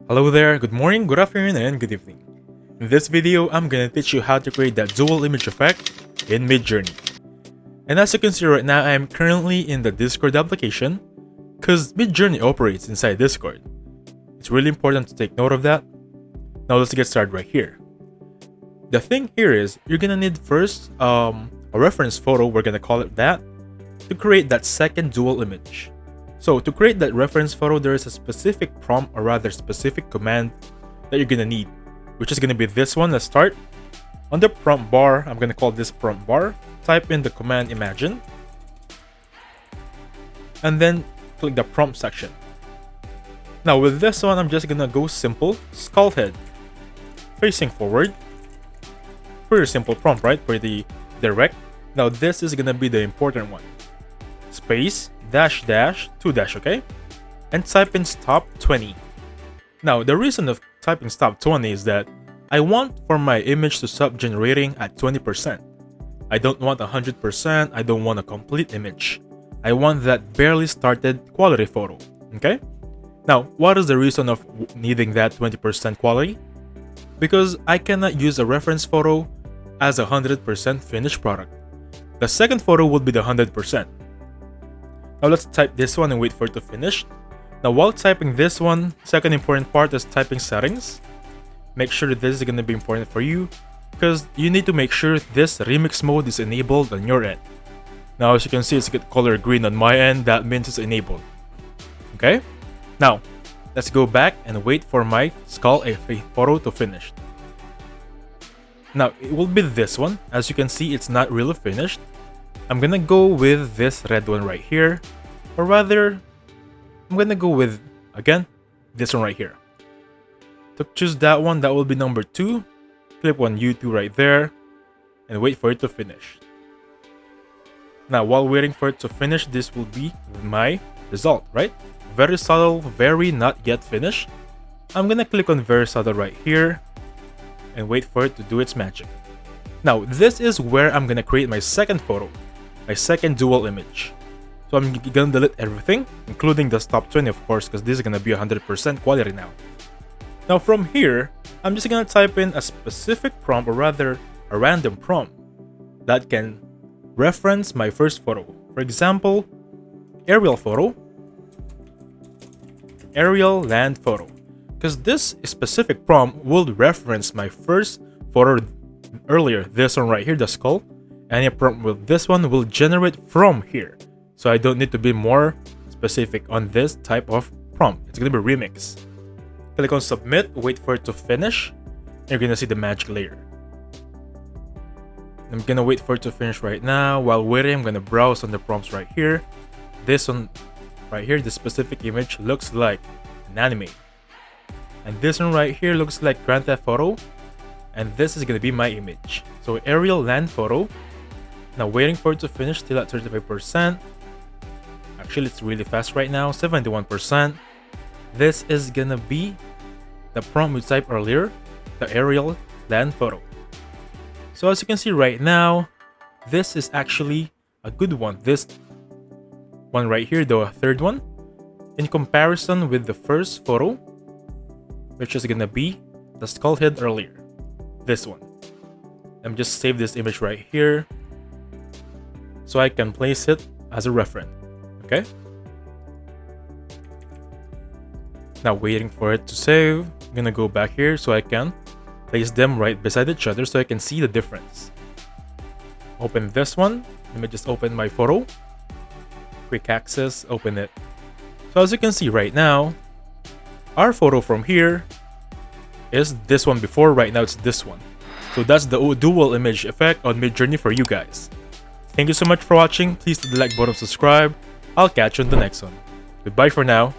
Hello there, good morning, good afternoon, and good evening. In this video, I'm gonna teach you how to create that dual image effect in Midjourney. And as you can see right now, I am currently in the Discord application because Midjourney operates inside Discord. It's really important to take note of that. Now let's get started right here. The thing here is, you're gonna need first a reference photo, we're gonna call it that, to create that second dual image. So to create that reference photo, there is a specific prompt, or rather specific command that you're gonna need, which is gonna be this one. Let's start. On the prompt bar, I'm gonna call this prompt bar, type in the command imagine, and then click the prompt section. Now with this one, I'm just gonna go simple, skull head, facing forward. Pretty simple prompt, right? Pretty direct. Now this is gonna be the important one. Space, dash dash, 2 dash, okay? And type in stop 20. Now the reason of typing stop 20 is that I want for my image to stop generating at 20%. I don't want 100%, I don't want a complete image. I want that barely started quality photo, okay? Now, what is the reason of needing that 20% quality? Because I cannot use a reference photo as a 100% finished product. The second photo would be the 100%. Now let's type this one and wait for it to finish. Now while typing this one, second important part is typing settings. Make sure that this is going to be important for you because you need to make sure this remix mode is enabled on your end. Now as you can see, it's got color green on my end, that means it's enabled. Okay? Now, let's go back and wait for my skull photo to finish. Now, it will be this one. As you can see, it's not really finished. I'm gonna go with this red one right here, or rather, I'm gonna go with, again, this one right here. To choose that one, that will be number 2. Click on U2 right there, and wait for it to finish. Now, while waiting for it to finish, this will be my result, right? Very subtle, very not yet finished. I'm gonna click on very subtle right here, and wait for it to do its magic. Now, this is where I'm gonna create my second photo. My second dual image. So I'm gonna delete everything, including the stop 20 of course, because this is gonna be 100% quality now. Now from here, I'm just gonna type in a specific prompt, or rather a random prompt that can reference my first photo. For example, aerial photo, aerial land photo, because this specific prompt will reference my first photo earlier, this one right here, the skull. Any prompt with this one will generate from here, so I don't need to be more specific on this type of prompt. It's gonna be remix. Click on submit, wait for it to finish, and you're gonna see the magic layer. I'm gonna wait for it to finish right now. While waiting, I'm gonna browse on the prompts right here. This one right here, the specific image looks like an anime, and this one right here looks like Grand Theft Auto, and this is gonna be my image. So aerial land photo. Now waiting for it to finish, still at 35%. Actually, it's really fast right now, 71%. This is gonna be the prompt we typed earlier, the aerial land photo. So as you can see right now, this is actually a good one. This one right here, the third one, in comparison with the first photo, which is gonna be the skull head earlier. This one. Let me just save this image right here, so I can place it as a reference, okay? Now waiting for it to save, I'm gonna go back here so I can place them right beside each other so I can see the difference. Open this one, let me just open my photo. Quick access, open it. So as you can see right now, our photo from here is this one before, right now it's this one. So that's the dual image effect on Midjourney for you guys. Thank you so much for watching. Please hit the like button, subscribe. I'll catch you in the next one. Goodbye for now.